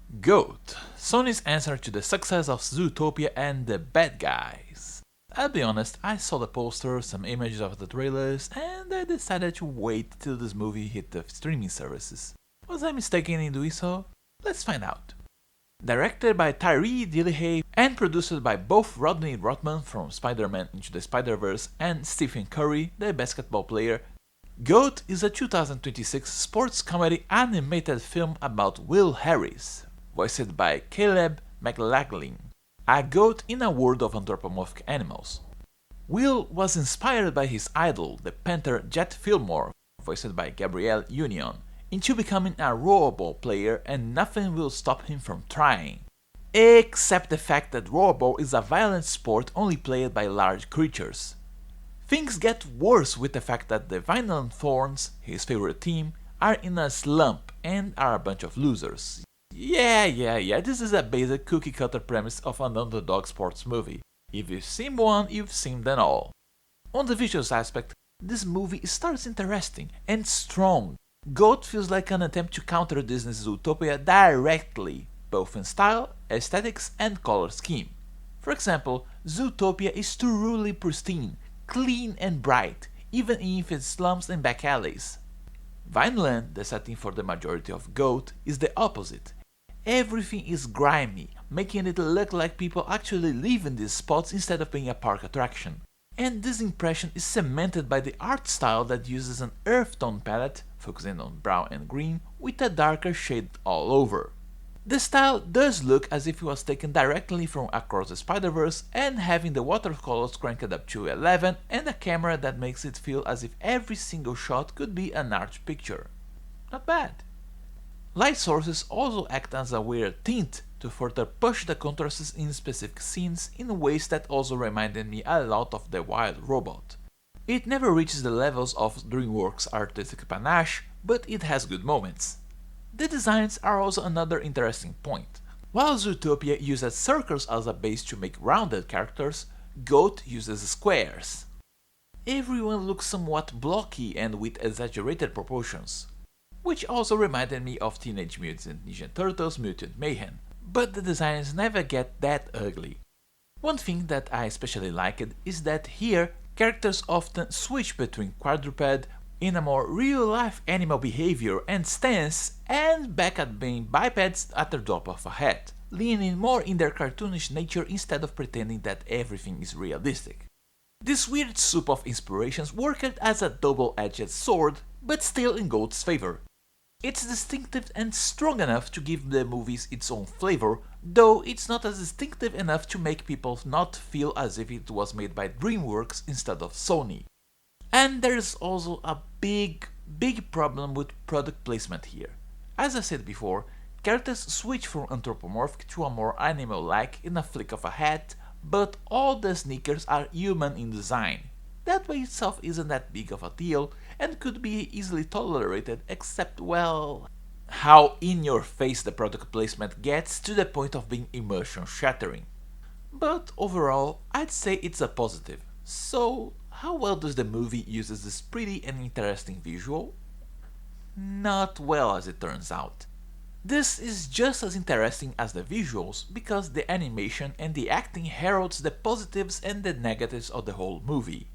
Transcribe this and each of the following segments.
GOAT, Sony's answer to the success of Zootopia and the bad guys. I'll be honest, I saw the poster, some images of the trailers, and I decided to wait till this movie hit the streaming services. Was I mistaken in doing so? Let's find out. Directed by Tyree Dillehay and produced by both Rodney Rothman from Spider-Man Into the Spider-Verse and Stephen Curry, the basketball player, GOAT is a 2026 sports comedy animated film about Will Harris, voiced by Caleb McLachlan, a goat in a world of anthropomorphic animals. Will was inspired by his idol, the panther Jet Fillmore, voiced by Gabrielle Union, into becoming a rollerball player, and nothing will stop him from trying. Except the fact that rollerball is a violent sport only played by large creatures. Things get worse with the fact that the Violent Thorns, his favorite team, are in a slump and are a bunch of losers. Yeah, this is a basic cookie cutter premise of an underdog sports movie. If you've seen one, you've seen them all. On the visuals aspect, this movie starts interesting and strong. GOAT feels like an attempt to counter Disney's Zootopia directly, both in style, aesthetics, and color scheme. For example, Zootopia is truly pristine, clean and bright, even if it slums and back alleys. Vineland, the setting for the majority of GOAT, is the opposite. Everything is grimy, making it look like people actually live in these spots instead of being a park attraction. And this impression is cemented by the art style that uses an earth tone palette, focusing on brown and green, with a darker shade all over. The style does look as if it was taken directly from Across the Spider-Verse and having the watercolors cranked up to 11 and a camera that makes it feel as if every single shot could be an art picture. Not bad. Light sources also act as a weird tint to further push the contrasts in specific scenes in ways that also reminded me a lot of The Wild Robot. It never reaches the levels of DreamWorks' artistic panache, but it has good moments. The designs are also another interesting point. While Zootopia uses circles as a base to make rounded characters, GOAT uses squares. Everyone looks somewhat blocky and with exaggerated proportions, which also reminded me of Teenage Mutant Ninja Turtles Mutant Mayhem, but the designs never get that ugly. One thing that I especially liked is that here characters often switch between quadruped in a more real-life animal behavior and stance and back at being bipeds at the drop of a hat, leaning more in their cartoonish nature instead of pretending that everything is realistic. This weird soup of inspirations worked as a double-edged sword, but still in GOAT's favor. It's distinctive and strong enough to give the movies its own flavor, though it's not as distinctive enough to make people not feel as if it was made by DreamWorks instead of Sony. And there's also a big problem with product placement here. As I said before, characters switch from anthropomorphic to a more animal-like in a flick of a hat, but all the sneakers are human in design. That by itself isn't that big of a deal and could be easily tolerated, except, well, how in your face the product placement gets to the point of being immersion shattering. But overall, I'd say it's a positive. So, how well does the movie uses this pretty and interesting visual? Not well, as it turns out. This is just as interesting as the visuals because the animation and the acting heralds the positives and the negatives of the whole movie.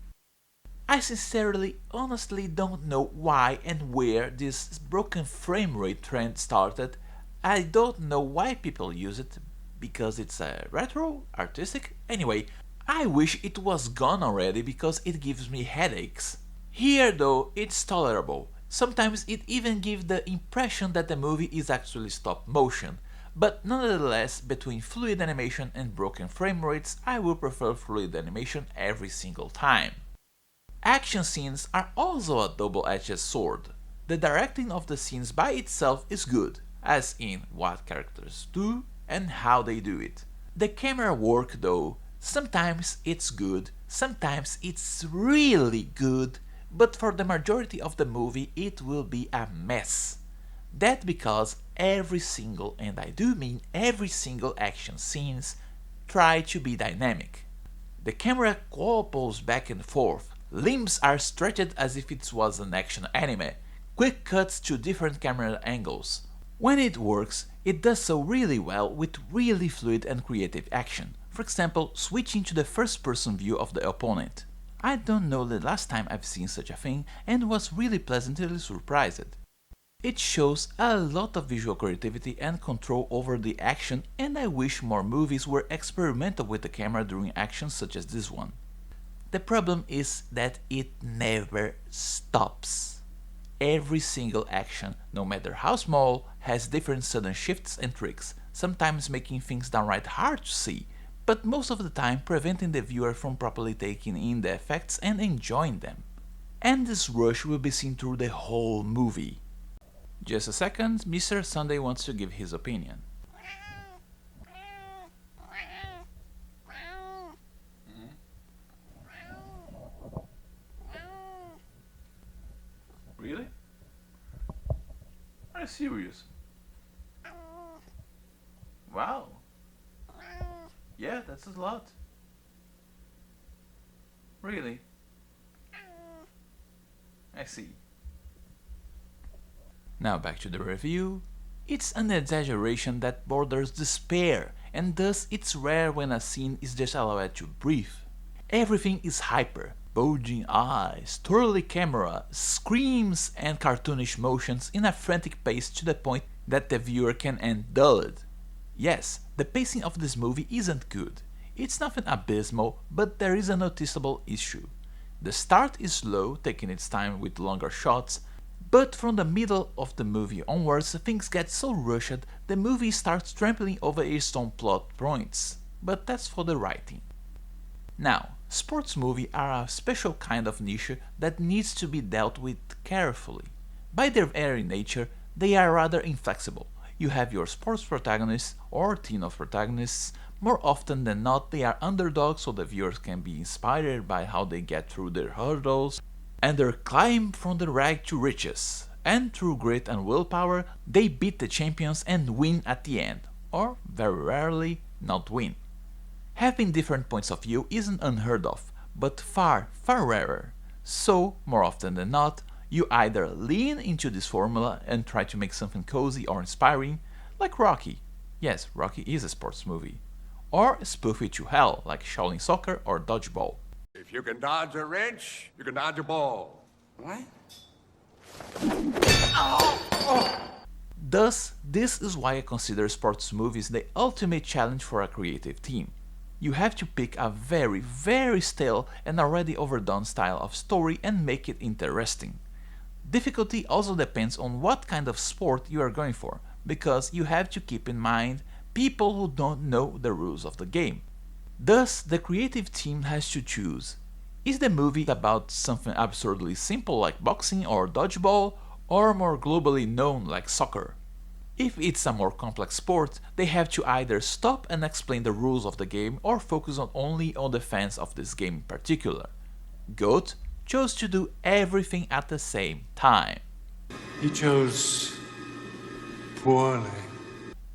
I sincerely, honestly don't know why and where this broken frame rate trend started. I don't know why people use it, because it's retro, artistic, anyway. I wish it was gone already because it gives me headaches. Here though, it's tolerable. Sometimes it even gives the impression that the movie is actually stop motion, but nonetheless, between fluid animation and broken frame rates, I will prefer fluid animation every single time. Action scenes are also a double-edged sword. The directing of the scenes by itself is good, as in what characters do and how they do it. The camera work though, sometimes it's good, sometimes it's really good, but for the majority of the movie it will be a mess. That because every single, and I do mean every single action scenes, try to be dynamic. The camera wobbles back and forth, limbs are stretched as if it was an action anime, quick cuts to different camera angles, When it works, it does so really well with really fluid and creative action, for example switching to the first person view of the opponent. I don't know the last time I've seen such a thing and was really pleasantly surprised. It shows a lot of visual creativity and control over the action, and I wish more movies were experimental with the camera during actions such as this one. The problem is that it never stops. Every single action, no matter how small, has different sudden shifts and tricks, sometimes making things downright hard to see, but most of the time preventing the viewer from properly taking in the effects and enjoying them. And this rush will be seen through the whole movie. Just a second, Mr. Sunday wants to give his opinion. Really? Are you serious? Wow. Yeah, that's a lot. Really? I see. Now back to the review. It's an exaggeration that borders despair, and thus it's rare when a scene is just allowed to breathe. Everything is hyper, bulging eyes, twirly camera, screams and cartoonish motions in a frantic pace to the point that the viewer can end dulled. Yes, the pacing of this movie isn't good. It's nothing abysmal, but there is a noticeable issue. The start is slow, taking its time with longer shots, but from the middle of the movie onwards things get so rushed the movie starts trampling over its own plot points, but that's for the writing. Now, sports movies are a special kind of niche that needs to be dealt with carefully. By their very nature, they are rather inflexible. You have your sports protagonists or team of protagonists. More often than not, they are underdogs, so the viewers can be inspired by how they get through their hurdles and their climb from the rag to riches. And through grit and willpower, they beat the champions and win at the end, or very rarely not win. Having different points of view isn't unheard of, but far, far rarer. So, more often than not, you either lean into this formula and try to make something cozy or inspiring, like Rocky. Yes, Rocky is a sports movie. Or spoof it to hell, like Shaolin Soccer or Dodgeball. If you can dodge a wrench, you can dodge a ball. What? Thus, this is why I consider sports movies the ultimate challenge for a creative team. You have to pick a very, very stale and already overdone style of story and make it interesting. Difficulty also depends on what kind of sport you are going for, because you have to keep in mind people who don't know the rules of the game. Thus, the creative team has to choose. Is the movie about something absurdly simple like boxing or dodgeball, or more globally known like soccer? If it's a more complex sport, they have to either stop and explain the rules of the game or focus only on the fans of this game in particular. GOAT chose to do everything at the same time. He chose poorly.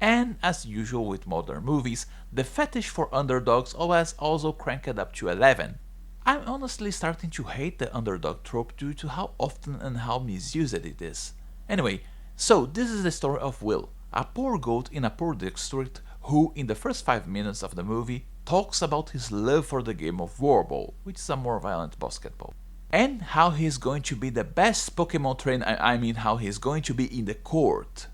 And as usual with modern movies, the fetish for underdogs was also cranked up to 11. I'm honestly starting to hate the underdog trope due to how often and how misused it is. Anyway, so this is the story of Will, a poor goat in a poor district who, in the first 5 minutes of the movie, talks about his love for the game of Warball, which is a more violent basketball, and how he's going to be the best Pokemon trainer, I mean how he's going to be in the court.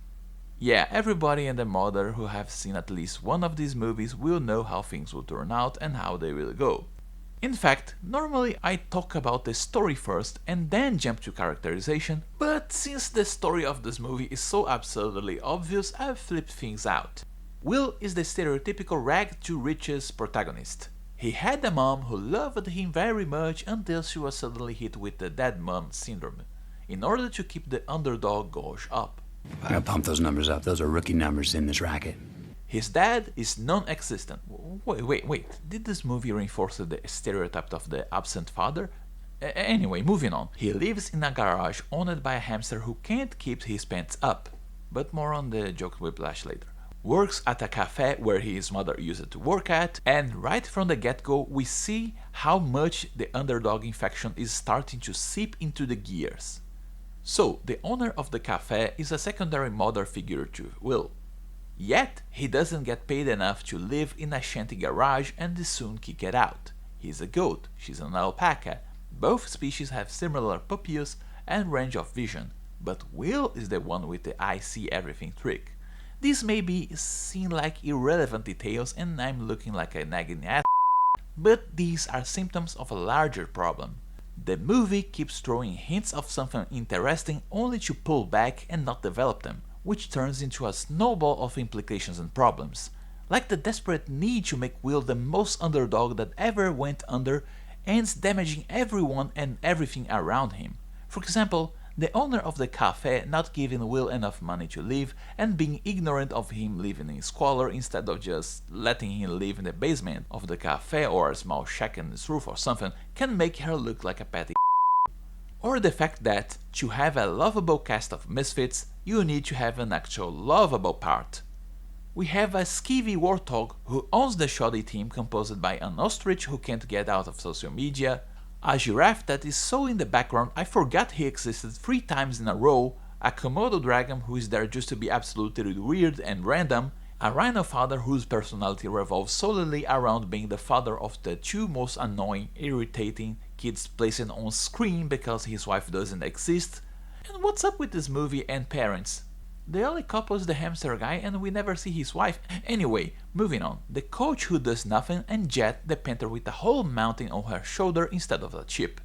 Yeah, everybody and their mother who have seen at least one of these movies will know how things will turn out and how they will go. In fact, normally I talk about the story first and then jump to characterization, but since the story of this movie is so absurdly obvious, I've flipped things out. Will is the stereotypical rag to riches protagonist. He had a mom who loved him very much until she was suddenly hit with the dead mom syndrome, in order to keep the underdog gauge up. I gotta pump those numbers up. Those are rookie numbers in this racket. His dad is non-existent. Wait. Did this movie reinforce the stereotype of the absent father? Anyway, moving on. He lives in a garage owned by a hamster who can't keep his pants up. But more on the joke whiplash later. Works at a cafe where his mother used to work at, and right from the get-go we see how much the underdog infection is starting to seep into the gears. So, the owner of the cafe is a secondary mother figure to Will. Yet, he doesn't get paid enough to live in a shanty garage and is soon kicked out. He's a goat, she's an alpaca. Both species have similar pupils and range of vision, but Will is the one with the I see everything trick. These may be seen like irrelevant details and I'm looking like a nagging ass, but these are symptoms of a larger problem. The movie keeps throwing hints of something interesting only to pull back and not develop them, which turns into a snowball of implications and problems. Like the desperate need to make Will the most underdog that ever went under ends damaging everyone and everything around him. For example, the owner of the cafe not giving Will enough money to live and being ignorant of him living in squalor instead of just letting him live in the basement of the cafe or a small shack in its roof or something can make her look like a petty. Or the fact that, to have a lovable cast of misfits, you need to have an actual lovable part. We have a skeevy warthog who owns the shoddy team composed by an ostrich who can't get out of social media, a giraffe that is so in the background I forgot he existed 3 times in a row, a Komodo dragon who is there just to be absolutely weird and random, a rhino father whose personality revolves solely around being the father of the 2 most annoying, irritating kids placed on screen because his wife doesn't exist. And what's up with this movie and parents? The only couple is the hamster guy and we never see his wife. Anyway, moving on. The coach who does nothing and Jet, the panther with a whole mountain on her shoulder instead of a chip.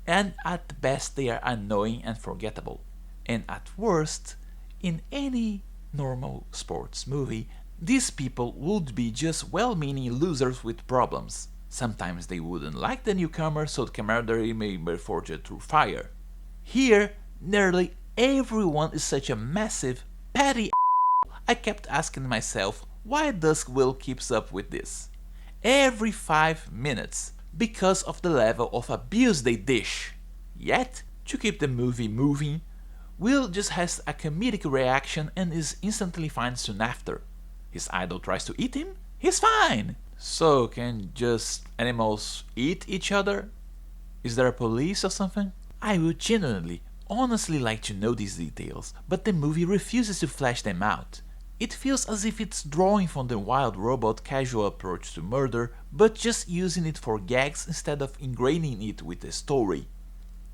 And at best they are annoying and forgettable. And at worst, in any normal sports movie, these people would be just well-meaning losers with problems. Sometimes they wouldn't like the newcomer, so camaraderie may be forged through fire. Here, nearly everyone is such a massive, petty I kept asking myself, why does Will keeps up with this? Every 5 minutes, because of the level of abuse they dish. Yet, to keep the movie moving, Will just has a comedic reaction and is instantly fine soon after. His idol tries to eat him, he's fine! So, can just animals eat each other? Is there a police or something? I would genuinely, honestly like to know these details, but the movie refuses to flesh them out. It feels as if it's drawing from the Wild Robot casual approach to murder, but just using it for gags instead of ingraining it with the story.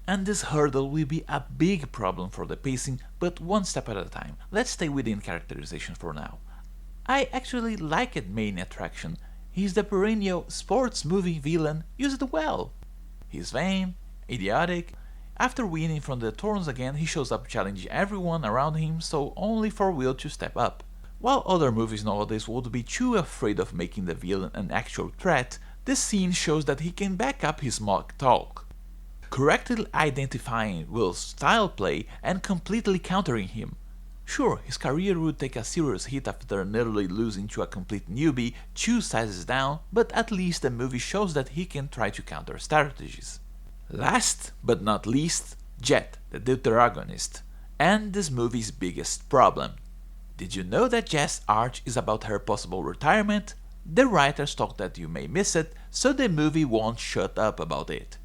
And this hurdle will be a big problem for the pacing, but one step at a time. Let's stay within characterization for now. I actually liked main attraction. He's the perennial sports movie villain used well. He's vain, idiotic. After winning from the Thorns again, he shows up challenging everyone around him, so only for Will to step up. While other movies nowadays would be too afraid of making the villain an actual threat, this scene shows that he can back up his mock talk, correctly identifying Will's style play and completely countering him. Sure, his career would take a serious hit after nearly losing to a complete newbie 2 sizes down, but at least the movie shows that he can try to counter strategies. Last but not least, Jet, the deuteragonist, and this movie's biggest problem. Did you know that Jet's arc is about her possible retirement? The writers thought that you may miss it, so the movie won't shut up about it.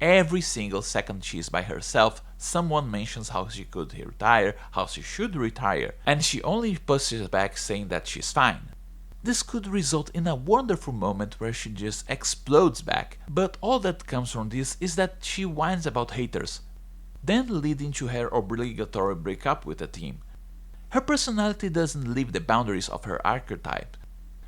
Every single second she's by herself, someone mentions how she could retire, how she should retire, and she only pushes back saying that she's fine. This could result in a wonderful moment where she just explodes back, but all that comes from this is that she whines about haters, then leading to her obligatory breakup with the team. Her personality doesn't leave the boundaries of her archetype.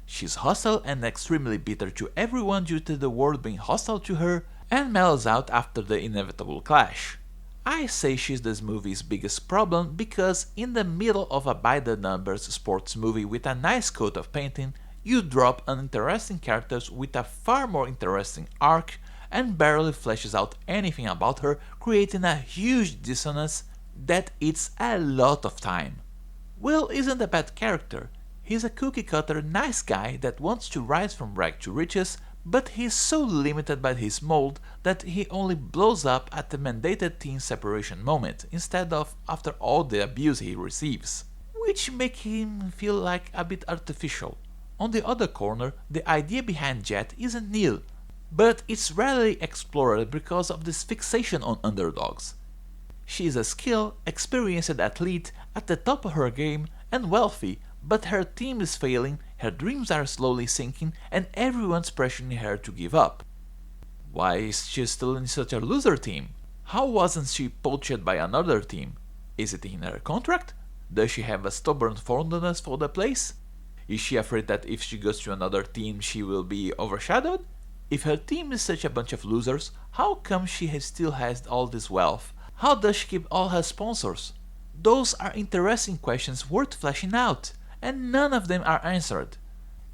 She's hostile and extremely bitter to everyone due to the world being hostile to her, and mellows out after the inevitable clash. I say she's this movie's biggest problem because in the middle of a by the numbers sports movie with a nice coat of painting, you drop uninteresting characters with a far more interesting arc and barely fleshes out anything about her, creating a huge dissonance that eats a lot of time. Will isn't a bad character. He's a cookie-cutter nice guy that wants to rise from rag to riches, but he's so limited by his mold that he only blows up at the mandated teen separation moment, instead of after all the abuse he receives, which make him feel like a bit artificial. On the other corner, the idea behind Jet isn't new, but it's rarely explored because of this fixation on underdogs. She is a skilled, experienced athlete at the top of her game and wealthy, but her team is failing, her dreams are slowly sinking, and everyone's pressuring her to give up. Why is she still in such a loser team? How wasn't she poached by another team? Is it in her contract? Does she have a stubborn fondness for the place? Is she afraid that if she goes to another team she will be overshadowed? If her team is such a bunch of losers, how come she still has all this wealth? How does she keep all her sponsors? Those are interesting questions worth fleshing out, and none of them are answered.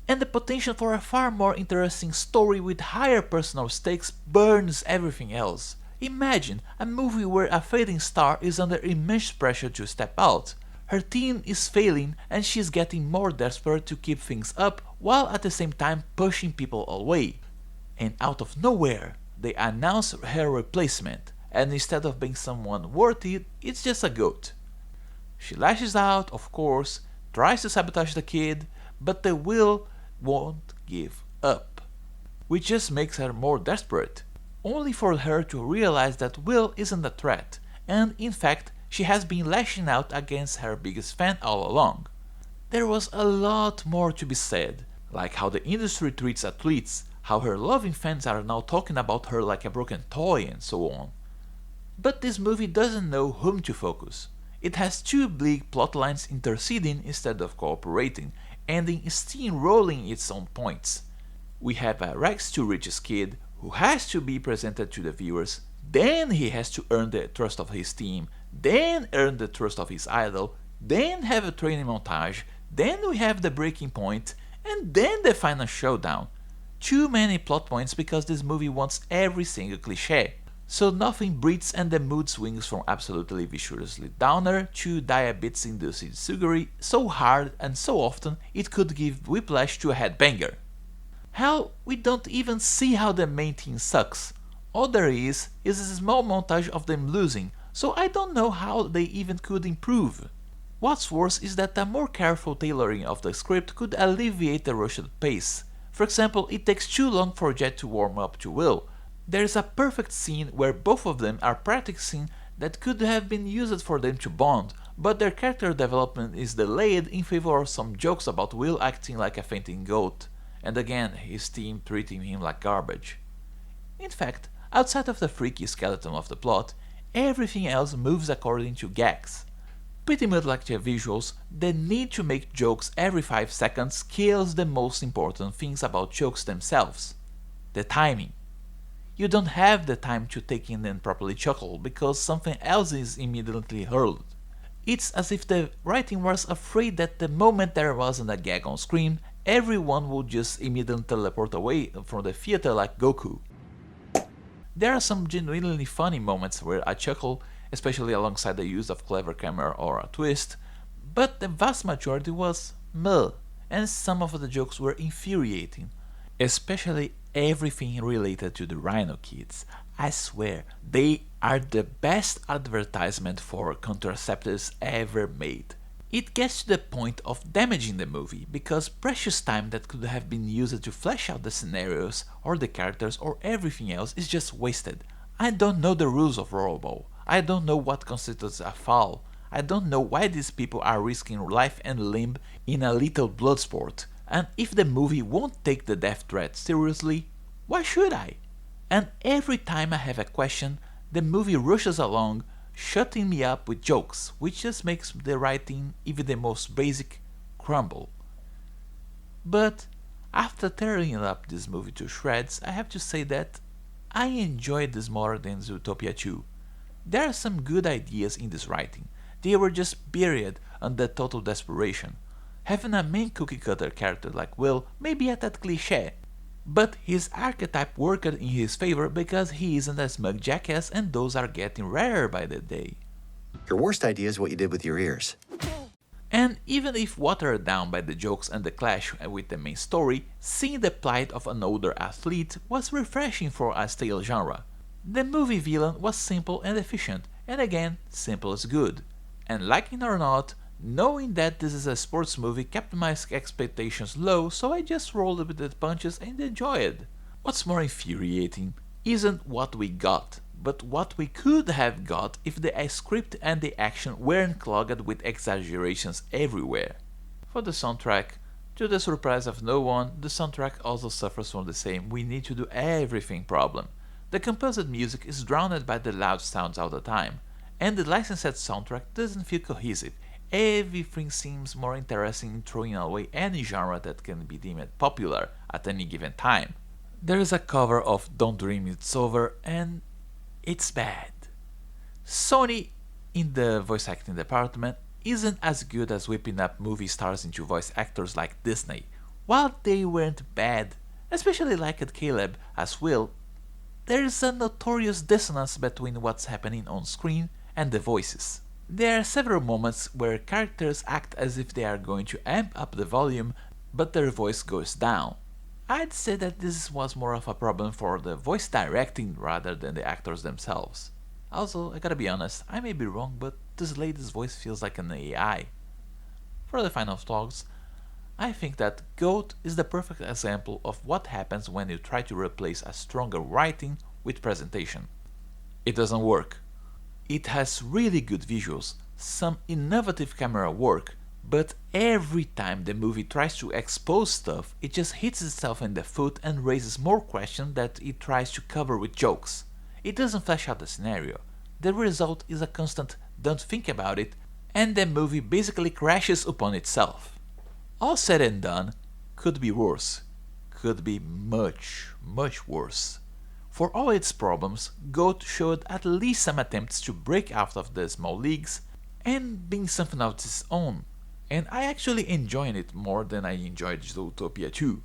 And the potential for a far more interesting story with higher personal stakes burns everything else. Imagine a movie where a fading star is under immense pressure to step out. Her team is failing and she's getting more desperate to keep things up while at the same time pushing people away. And out of nowhere, they announce her replacement, and instead of being someone worthy, it's just a goat. She lashes out, of course, tries to sabotage the kid, but the Will won't give up, which just makes her more desperate, only for her to realize that Will isn't a threat, and in fact she has been lashing out against her biggest fan all along. There was a lot more to be said, like how the industry treats athletes, how her loving fans are now talking about her like a broken toy, and so on. But this movie doesn't know whom to focus. It has two bleak plotlines interceding instead of cooperating, ending steamrolling its own points. We have a rags to riches kid who has to be presented to the viewers, then he has to earn the trust of his team, then earn the trust of his idol, then have a training montage, then we have the breaking point, and then the final showdown. Too many plot points because this movie wants every single cliché. So nothing breathes and the mood swings from absolutely viciously downer to diabetes-induced sugary so hard and so often it could give whiplash to a headbanger. Hell, we don't even see how the main team sucks. All there is a small montage of them losing, so I don't know how they even could improve. What's worse is that a more careful tailoring of the script could alleviate the rushed pace. For example, it takes too long for Jet to warm up to Will. There's a perfect scene where both of them are practicing that could have been used for them to bond, but their character development is delayed in favor of some jokes about Will acting like a fainting goat, and again his team treating him like garbage. In fact, outside of the freaky skeleton of the plot, everything else moves according to gags. Pretty much like the visuals, the need to make jokes every 5 seconds kills the most important things about jokes themselves: the timing. You don't have the time to take in and properly chuckle because something else is immediately hurled. It's as if the writing was afraid that the moment there wasn't a gag on screen, everyone would just immediately teleport away from the theater like Goku. There are some genuinely funny moments where I chuckle, especially alongside the use of clever camera or a twist, but the vast majority was meh, and some of the jokes were infuriating. Especially everything related to the Rhino Kids. I swear, they are the best advertisement for contraceptives ever made. It gets to the point of damaging the movie, because precious time that could have been used to flesh out the scenarios, or the characters, or everything else is just wasted. I don't know the rules of rollerball. I don't know what constitutes a foul. I don't know why these people are risking life and limb in a little blood sport. And if the movie won't take the death threat seriously, why should I? And every time I have a question, the movie rushes along, shutting me up with jokes, which just makes the writing, even the most basic, crumble. But after tearing up this movie to shreds, I have to say that I enjoyed this more than Zootopia 2. There are some good ideas in this writing. They were just buried under total desperation. Having a main cookie-cutter character like Will may be a tad cliché, but his archetype worked in his favor because he isn't a smug jackass, and those are getting rarer by the day. Your worst idea is what you did with your ears. And even if watered down by the jokes and the clash with the main story, seeing the plight of an older athlete was refreshing for a stale genre. The movie villain was simple and efficient, and again, simple is good. And liking or not, knowing that this is a sports movie kept my expectations low, so I just rolled with the punches and enjoyed. What's more infuriating isn't what we got, but what we could have got if the script and the action weren't clogged with exaggerations everywhere. For the soundtrack, to the surprise of no one, the soundtrack also suffers from the same "we need to do everything" problem. The composed music is drowned by the loud sounds all the time, and the licensed soundtrack doesn't feel cohesive. Everything seems more interesting in throwing away any genre that can be deemed popular at any given time. There is a cover of "Don't Dream It's Over" and it's bad. Sony, in the voice acting department, isn't as good as whipping up movie stars into voice actors like Disney. While they weren't bad, especially like Caleb as Will, there's a notorious dissonance between what's happening on screen and the voices. There are several moments where characters act as if they are going to amp up the volume, but their voice goes down. I'd say that this was more of a problem for the voice directing rather than the actors themselves. Also, I gotta be honest, I may be wrong, but this lady's voice feels like an AI. For the final thoughts, I think that GOAT is the perfect example of what happens when you try to replace a stronger writing with presentation. It doesn't work. It has really good visuals, some innovative camera work, but every time the movie tries to expose stuff, it just hits itself in the foot and raises more questions that it tries to cover with jokes. It doesn't flesh out the scenario. The result is a constant "don't think about it," and the movie basically crashes upon itself. All said and done, could be worse. Could be much, much worse. For all its problems, GOAT showed at least some attempts to break out of the small leagues and being something of its own, and I actually enjoyed it more than I enjoyed Zootopia 2.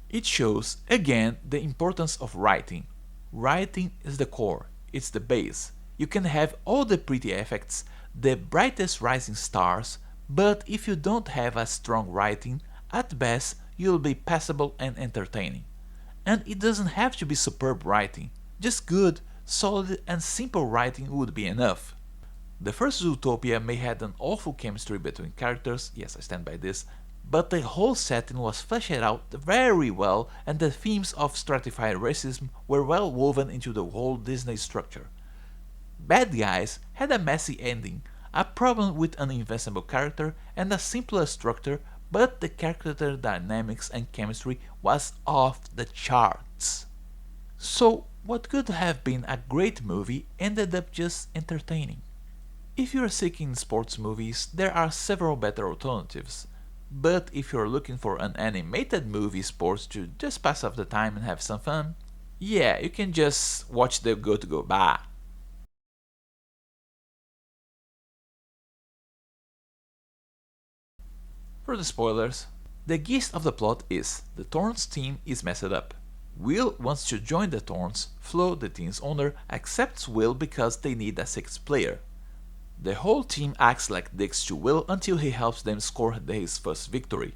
It shows, again, the importance of writing. Writing is the core, it's the base. You can have all the pretty effects, the brightest rising stars, but if you don't have a strong writing, at best you'll be passable and entertaining. And it doesn't have to be superb writing, just good, solid and simple writing would be enough. The first Zootopia may have an awful chemistry between characters, yes I stand by this, but the whole setting was fleshed out very well and the themes of stratified racism were well woven into the whole Disney structure. Bad Guys had a messy ending, a problem with an invincible character and a simpler structure, but the character dynamics and chemistry was off the charts. So what could have been a great movie ended up just entertaining. If you're seeking sports movies, there are several better alternatives, but if you're looking for an animated movie sports to just pass off the time and have some fun, yeah, you can just watch the Go to Go Bah. For the spoilers, the gist of the plot is the Thorns team is messed up. Will wants to join the Thorns, Flo, the team's owner, accepts Will because they need a sixth player. The whole team acts like dicks to Will until he helps them score his first victory.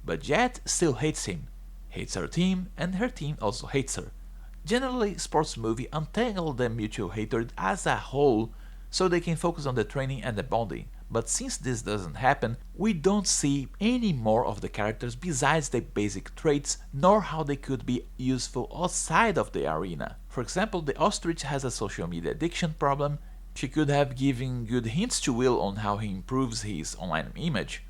But Jet still hates him, hates her team, and her team also hates her. Generally, sports movies untangle the mutual hatred as a whole so they can focus on the training and the bonding, but since this doesn't happen, we don't see any more of the characters besides their basic traits, nor how they could be useful outside of the arena. For example, the ostrich has a social media addiction problem. She could have given good hints to Will on how he improves his online image.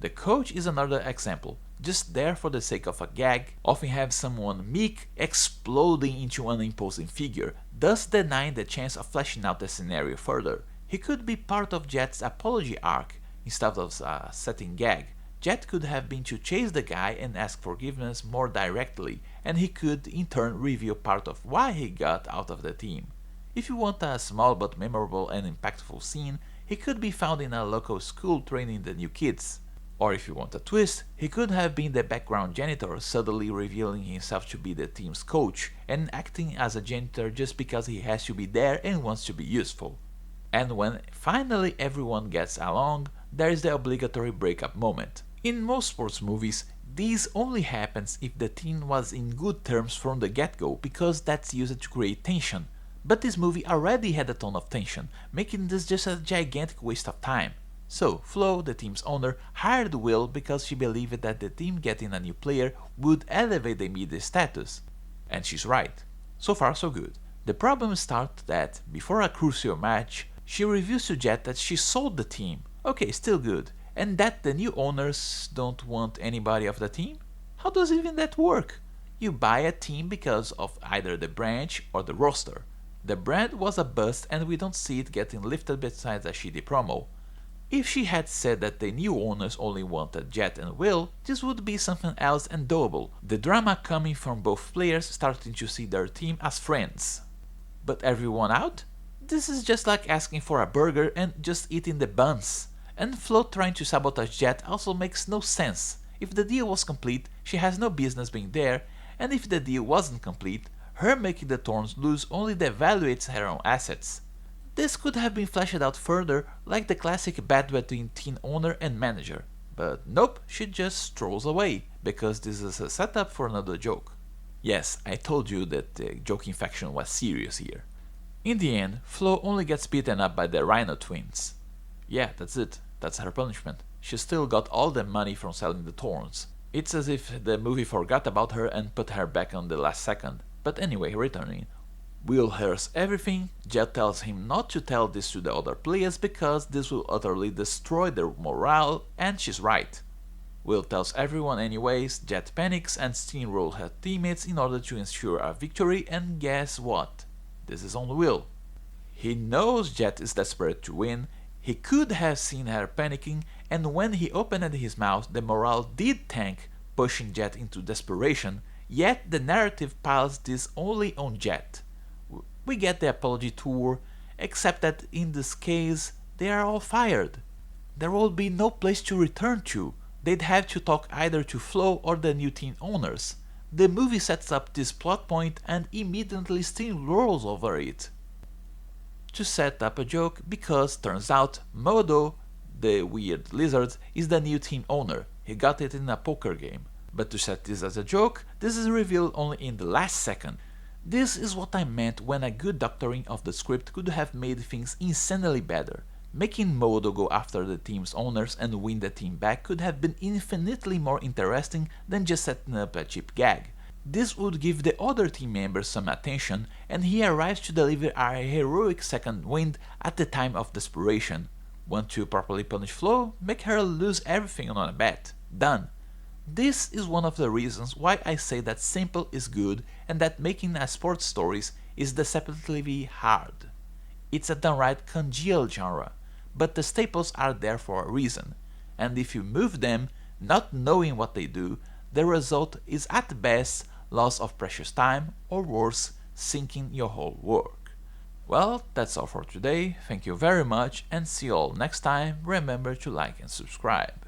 The coach is another example, just there for the sake of a gag, often have someone meek exploding into an imposing figure, thus denying the chance of fleshing out the scenario further. He could be part of Jet's apology arc, instead of a setting gag. Jet could have been to chase the guy and ask forgiveness more directly, and he could in turn reveal part of why he got out of the team. If you want a small but memorable and impactful scene, he could be found in a local school training the new kids. Or if you want a twist, he could have been the background janitor suddenly revealing himself to be the team's coach and acting as a janitor just because he has to be there and wants to be useful. And when finally everyone gets along, there is the obligatory breakup moment. In most sports movies, this only happens if the team was in good terms from the get-go because that's used to create tension. But this movie already had a ton of tension, making this just a gigantic waste of time. So, Flo, the team's owner, hired Will because she believed that the team getting a new player would elevate the media status. And she's right. So far so good. The problem starts that, before a crucial match, she reveals to Jet that she sold the team. Okay, still good. And that the new owners don't want anybody of the team? How does even that work? You buy a team because of either the branch or the roster. The brand was a bust and we don't see it getting lifted besides a shitty promo. If she had said that the new owners only wanted Jet and Will, this would be something else and doable. The drama coming from both players starting to see their team as friends. But everyone out? This is just like asking for a burger and just eating the buns. And Flo trying to sabotage Jet also makes no sense. If the deal was complete, she has no business being there, and if the deal wasn't complete, her making the Thorns lose only devaluates her own assets. This could have been fleshed out further, like the classic bat between team owner and manager. But nope, she just strolls away, because this is a setup for another joke. Yes, I told you that the joking faction was serious here. In the end, Flo only gets beaten up by the Rhino twins. Yeah, that's it. That's her punishment. She still got all the money from selling the Thorns. It's as if the movie forgot about her and put her back on the last second. But anyway, returning. Will hears everything. Jet tells him not to tell this to the other players because this will utterly destroy their morale, and she's right. Will tells everyone anyways, Jet panics and steamrolls her teammates in order to ensure a victory, and guess what? This is on Will. He knows Jet is desperate to win, he could have seen her panicking, and when he opened his mouth the morale did tank, pushing Jet into desperation, yet the narrative piles this only on Jet. We get the apology tour, except that in this case they are all fired. There will be no place to return to. They'd have to talk either to Flo or the new team owners. The movie sets up this plot point and immediately steamrolls over it. To set up a joke, because turns out Modo, the weird lizard, is the new team owner. He got it in a poker game. But to set this as a joke, this is revealed only in the last second. This is what I meant when a good doctoring of the script could have made things insanely better. Making Modo go after the team's owners and win the team back could have been infinitely more interesting than just setting up a cheap gag. This would give the other team members some attention, and he arrives to deliver a heroic second wind at the time of desperation. Want to properly punish Flo? Make her lose everything on a bet. Done. This is one of the reasons why I say that simple is good and that making a sports stories is deceptively hard. It's a downright congealed genre, but the staples are there for a reason, and if you move them not knowing what they do, the result is at best loss of precious time, or worse, sinking your whole work. Well, that's all for today, thank you very much and see you all next time. Remember to like and subscribe.